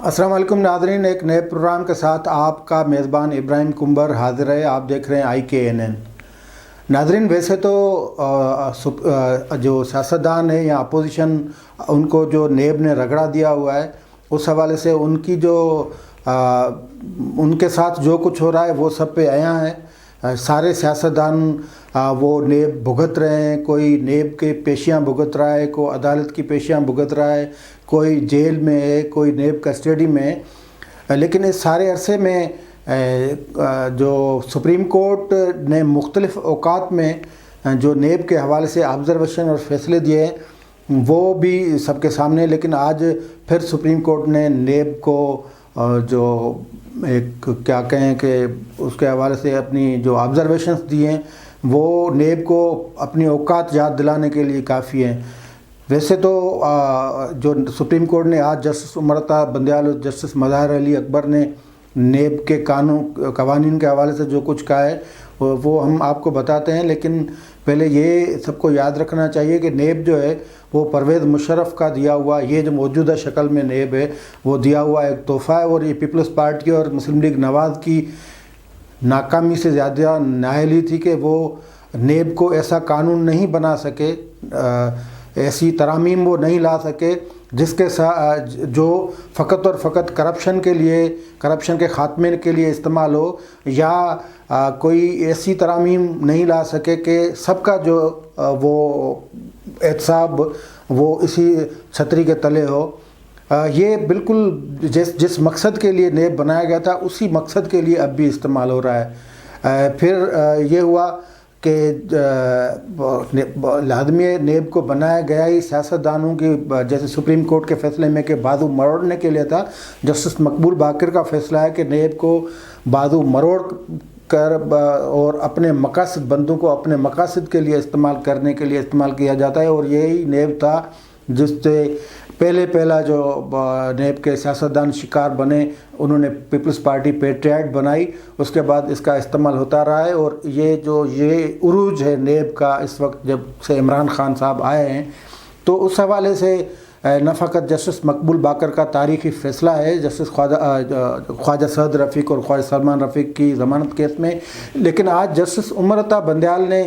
السلام علیکم ناظرین، ایک نئے پروگرام کے ساتھ آپ کا میزبان ابراہیم کنبر حاضر ہے۔ آپ دیکھ رہے ہیں IKNN۔ ناظرین، ویسے تو جو سیاستدان ہیں یا اپوزیشن، ان کو جو نیب نے رگڑا دیا ہوا ہے، اس حوالے سے ان کی جو ان کے ساتھ جو کچھ ہو رہا ہے وہ سب پہ عیاں ہے۔ سارے سیاستدان وہ نیب بھگت رہے ہیں، کوئی نیب کے پیشیاں بھگت رہا ہے، کوئی عدالت کی پیشیاں بھگت رہا ہے، کوئی جیل میں ہے، کوئی نیب کسٹڈی میں ہے۔ لیکن اس سارے عرصے میں جو سپریم کورٹ نے مختلف اوقات میں جو نیب کے حوالے سے آبزرویشن اور فیصلے دیے ہیں وہ بھی سب کے سامنے، لیکن آج پھر سپریم کورٹ نے نیب کو جو ایک کیا کہیں کہ اس کے حوالے سے اپنی جو آبزرویشنز دیے ہیں وہ نیب کو اپنی اوقات یاد دلانے کے لیے کافی ہیں۔ ویسے تو جو سپریم کورٹ نے آج جسٹس امرتا بندیال اور جسٹس مظاہر علی اکبر نے نیب کے قوانین کے حوالے سے جو کچھ کہا ہے وہ ہم آپ کو بتاتے ہیں، لیکن پہلے یہ سب کو یاد رکھنا چاہیے کہ نیب جو ہے وہ پرویز مشرف کا دیا ہوا، یہ جو موجودہ شکل میں نیب ہے وہ دیا ہوا ایک تحفہ ہے، اور یہ پیپلز پارٹی اور مسلم لیگ نواز کی ناکامی سے زیادہ نااہلی تھی کہ وہ نیب کو ایسا قانون نہیں بنا سکے، ایسی ترامیم وہ نہیں لا سکے جس کے ساتھ جو فقط اور فقط کرپشن کے خاتمے کے لیے استعمال ہو، یا کوئی ایسی ترامیم نہیں لا سکے کہ سب کا جو وہ احتساب وہ اسی چھتری کے تلے ہو۔ یہ بالکل جس مقصد کے لیے نیب بنایا گیا تھا اسی مقصد کے لیے اب بھی استعمال ہو رہا ہے۔ پھر یہ ہوا کہ لازمی نیب کو بنایا گیا ہی سیاستدانوں کی، جیسے سپریم کورٹ کے فیصلے میں کہ بازو مروڑنے کے لیے تھا۔ جسٹس مقبول باقر کا فیصلہ ہے کہ نیب کو بازو مروڑ کر اور اپنے مقاصد بندوں کو اپنے مقاصد کے لیے استعمال کرنے کے لیے استعمال کیا جاتا ہے، اور یہی نیب تھا جس سے پہلا جو نیب کے سیاستدان شکار بنے، انہوں نے پیپلز پارٹی پیٹریاٹ بنائی، اس کے بعد اس کا استعمال ہوتا رہا ہے۔ اور یہ عروج ہے نیب کا اس وقت جب سے عمران خان صاحب آئے ہیں، تو اس حوالے سے نہ فقط جسٹس مقبول باقر کا تاریخی فیصلہ ہے جسٹس خواجہ سعد رفیق اور خواجہ سلمان رفیق کی ضمانت کیس میں، لیکن آج جسٹس امرتا بندیال نے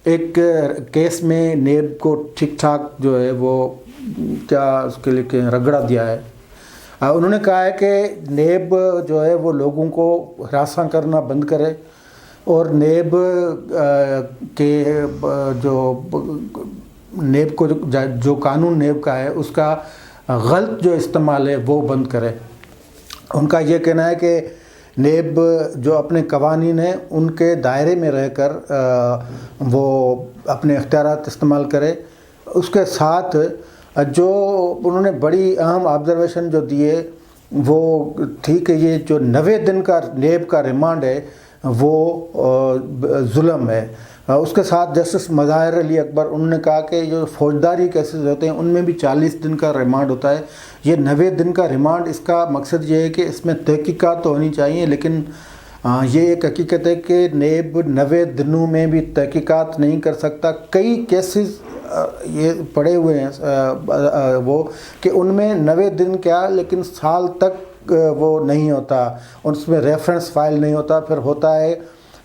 ایک کیس میں نیب کو ٹھیک ٹھاک جو ہے وہ کیا اس کے لیے رگڑا دیا ہے۔ انہوں نے کہا ہے کہ نیب جو ہے وہ لوگوں کو ہراساں کرنا بند کرے، اور نیب کے جو نیب کو جو قانون نیب کا ہے اس کا غلط جو استعمال ہے وہ بند کرے۔ ان کا یہ کہنا ہے کہ نیب جو اپنے قوانین ہیں ان کے دائرے میں رہ کر وہ اپنے اختیارات استعمال کرے۔ اس کے ساتھ جو انہوں نے بڑی اہم آبزرویشن جو دیے وہ تھی کہ یہ جو 90 دن کا نیب کا ریمانڈ ہے وہ ظلم ہے۔ اس کے ساتھ جسٹس مظاہر علی اکبر انہوں نے کہا کہ جو فوجداری کیسز ہوتے ہیں ان میں بھی 40 دن کا ریمانڈ ہوتا ہے، یہ 90 دن کا ریمانڈ، اس کا مقصد یہ ہے کہ اس میں تحقیقات تو ہونی چاہیے، لیکن یہ ایک حقیقت ہے کہ نیب 90 دنوں میں بھی تحقیقات نہیں کر سکتا۔ کئی کیسز یہ پڑے ہوئے ہیں وہ کہ ان میں 90 دن کیا لیکن سال تک وہ نہیں ہوتا، اس میں ریفرنس فائل نہیں ہوتا، پھر ہوتا ہے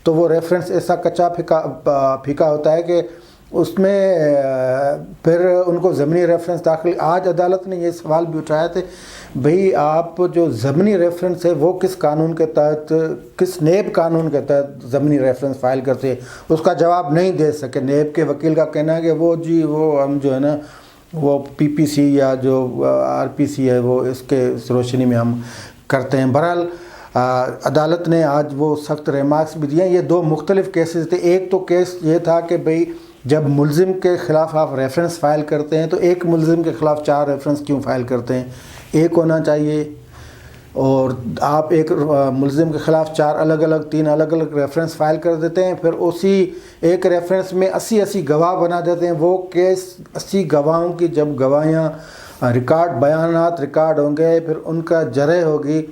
تو وہ ریفرنس ایسا کچا پھیکا ہوتا ہے کہ اس میں پھر ان کو ضمنی ریفرنس داخل۔ آج عدالت نے یہ سوال بھی اٹھایا تھے، بھئی آپ جو ضمنی ریفرنس ہے وہ کس قانون کے تحت، کس نیب قانون کے تحت ضمنی ریفرنس فائل کرتے ہیں، اس کا جواب نہیں دے سکے۔ نیب کے وکیل کا کہنا ہے کہ وہ ہم جو ہے نا وہ PPC یا جو RPC ہے وہ اس کے روشنی میں ہم کرتے ہیں۔ بہرحال عدالت نے آج وہ سخت ریمارکس بھی دیے۔ یہ دو مختلف کیسز تھے۔ ایک تو کیس یہ تھا کہ بھئی جب ملزم کے خلاف آپ ریفرنس فائل کرتے ہیں تو ایک ملزم کے خلاف 4 ریفرنس کیوں فائل کرتے ہیں، ایک ہونا چاہیے، اور آپ ایک ملزم کے خلاف 3 الگ الگ ریفرنس فائل کر دیتے ہیں، پھر اسی ایک ریفرنس میں 80 گواہ بنا دیتے ہیں۔ وہ کیس 80 گواہوں کی جب گواہیاں بیانات ریکارڈ ہوں گے، پھر ان کا جرح ہوگی۔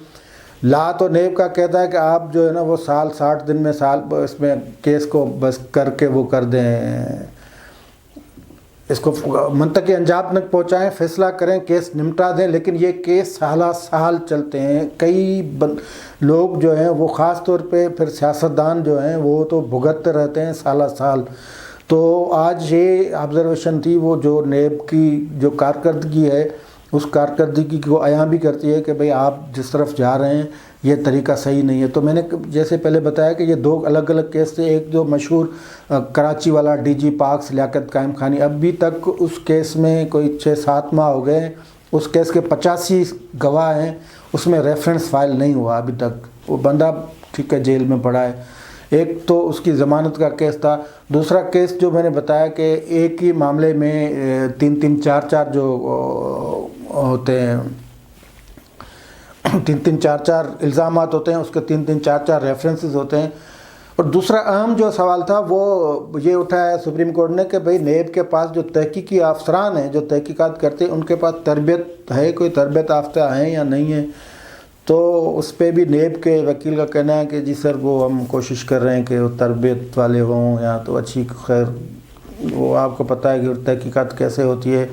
لا تو نیب کا کہتا ہے کہ آپ جو ہے نا وہ 60 دن میں اس میں کیس کو بس کر کے وہ کر دیں، اس کو منطقی انجام تک پہنچائیں، فیصلہ کریں، کیس نمٹا دیں، لیکن یہ کیس سالہ سال چلتے ہیں۔ کئی لوگ جو ہیں وہ خاص طور پہ پھر سیاستدان جو ہیں وہ تو بھگتتے رہتے ہیں سالہ سال۔ تو آج یہ آبزرویشن تھی وہ جو نیب کی جو کارکردگی ہے اس کارکردگی کو عیاں بھی کرتی ہے کہ بھئی آپ جس طرف جا رہے ہیں یہ طریقہ صحیح نہیں ہے۔ تو میں نے جیسے پہلے بتایا کہ یہ 2 الگ الگ کیس تھے، ایک جو مشہور کراچی والا ڈی جی پاکس لیاقت قائم خانی، ابھی تک اس کیس میں کوئی 6-7 ماہ ہو گئے، اس کیس کے 85 گواہ ہیں، اس میں ریفرنس فائل نہیں ہوا ابھی تک، وہ بندہ ٹھیک ہے جیل میں پڑا ہے۔ ایک تو اس کی ضمانت کا کیس تھا، دوسرا کیس جو میں نے بتایا کہ ایک ہی معاملے میں 3-3 4-4 جو ہوتے ہیں 3-3 4-4 الزامات ہوتے ہیں، اس کے 3-3 4-4 ریفرنسز ہوتے ہیں۔ اور دوسرا اہم جو سوال تھا وہ یہ اٹھایا سپریم کورٹ نے کہ بھئی نیب کے پاس جو تحقیقی افسران ہیں جو تحقیقات کرتے ہیں ان کے پاس تربیت ہے، کوئی تربیت یافتہ ہیں یا نہیں ہیں۔ تو اس پہ بھی نیب کے وکیل کا کہنا ہے کہ جی سر وہ ہم کوشش کر رہے ہیں کہ وہ تربیت والے ہوں یا تو اچھی، خیر وہ آپ کو پتہ ہے کہ تحقیقات کیسے ہوتی ہے۔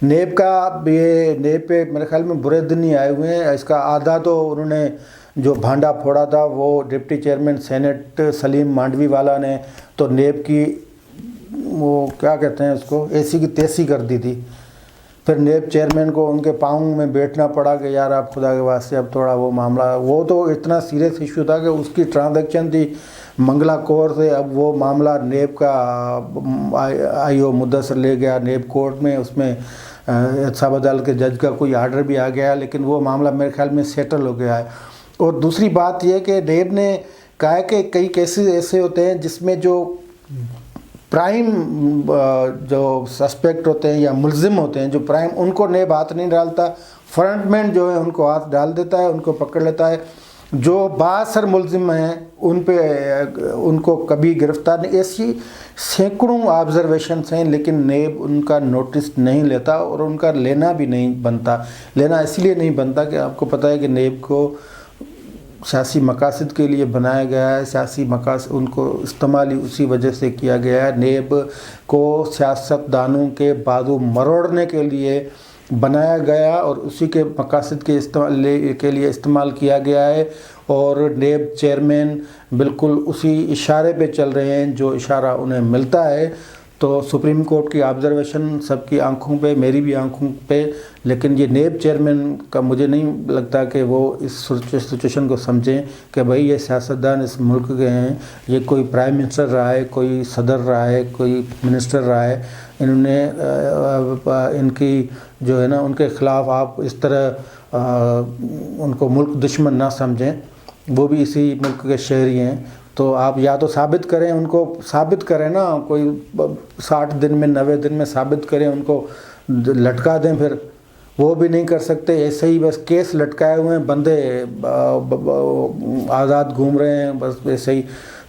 نیب کا یہ نیب پہ میرے خیال میں برے دن ہی آئے ہوئے ہیں۔ اس کا آدھا تو انہوں نے جو بھانڈا پھوڑا تھا وہ ڈپٹی چیئرمین سینٹ سلیم مانڈوی والا نے تو نیب کی وہ کیا کہتے ہیں اس کو ایسی کی تیسی کر دی تھی۔ پھر نیب چیئرمین کو ان کے پاؤں میں بیٹھنا پڑا کہ یار آپ خدا کے واسطے اب تھوڑا وہ معاملہ، وہ تو اتنا سیریس ایشو تھا کہ اس کی ٹرانزیکشن تھی منگلا کور سے، اب وہ معاملہ نیب کا آئی او مدثر لے گیا نیب کورٹ میں، اس میں احتساب عدالت کے جج کا کوئی آرڈر بھی آ گیا، لیکن وہ معاملہ میرے خیال میں سیٹل ہو گیا ہے۔ اور دوسری بات یہ کہ نیب نے کہا ہے کہ کئی کیسز ایسے ہوتے ہیں جس میں جو پرائم جو سسپیکٹ ہوتے ہیں یا ملزم ہوتے ہیں جو پرائم، ان کو نیب ہاتھ نہیں ڈالتا، فرنٹ مین جو ہے ان کو ہاتھ ڈال دیتا ہے، ان کو پکڑ لیتا ہے۔ جو بااثر ملزم ہیں ان پہ ان کو کبھی گرفتار نہیں، ایسی سینکڑوں آبزرویشنس ہیں لیکن نیب ان کا نوٹس نہیں لیتا اور ان کا لینا بھی نہیں بنتا۔ لینا اس لیے نہیں بنتا کہ آپ کو پتہ ہے کہ نیب کو سیاسی مقاصد کے لیے بنایا گیا ہے، سیاسی مقاصد ان کو استعمال ہی اسی وجہ سے کیا گیا ہے۔ نیب کو سیاست دانوں کے بازو مروڑنے کے لیے بنایا گیا اور اسی کے مقاصد کے لیے استعمال کیا گیا ہے، اور نیب چیئرمین بالکل اسی اشارے پہ چل رہے ہیں جو اشارہ انہیں ملتا ہے۔ تو سپریم کورٹ کی آبزرویشن سب کی آنکھوں پہ، میری بھی آنکھوں پہ، لیکن یہ نیب چیئرمین کا مجھے نہیں لگتا کہ وہ اس سچویشن کو سمجھیں کہ بھئی یہ سیاستدان اس ملک کے ہیں، یہ کوئی پرائم منسٹر رہا ہے، کوئی صدر رہا ہے، کوئی منسٹر رہا ہے، انہوں نے ان کی جو ہے نا ان کے خلاف آپ اس طرح ان کو ملک دشمن نہ سمجھیں، وہ بھی اسی ملک کے شہری ہیں۔ تو آپ یا تو ثابت کریں، ان کو ثابت کریں نا، کوئی 60 دن میں 90 دن میں ثابت کریں، ان کو لٹکا دیں، پھر وہ بھی نہیں کر سکتے، ایسے ہی بس کیس لٹکائے ہوئے ہیں، بندے آزاد گھوم رہے ہیں بس ایسے ہی۔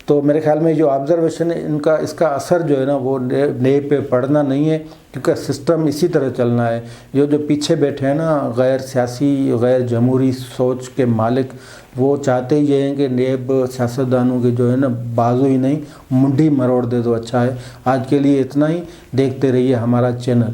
تو میرے خیال میں جو آبزرویشن ہے ان کا اس کا اثر جو ہے نا وہ نیب پہ پڑنا نہیں ہے، کیونکہ سسٹم اسی طرح چلنا ہے۔ یہ جو پیچھے بیٹھے ہیں نا غیر سیاسی غیر جمہوری سوچ کے مالک، وہ چاہتے ہی یہ ہیں کہ نیب سیاستدانوں کے جو ہے نا بازو ہی نہیں منڈی مروڑ دے تو اچھا ہے۔ آج کے لیے اتنا ہی، دیکھتے رہیے ہمارا چینل۔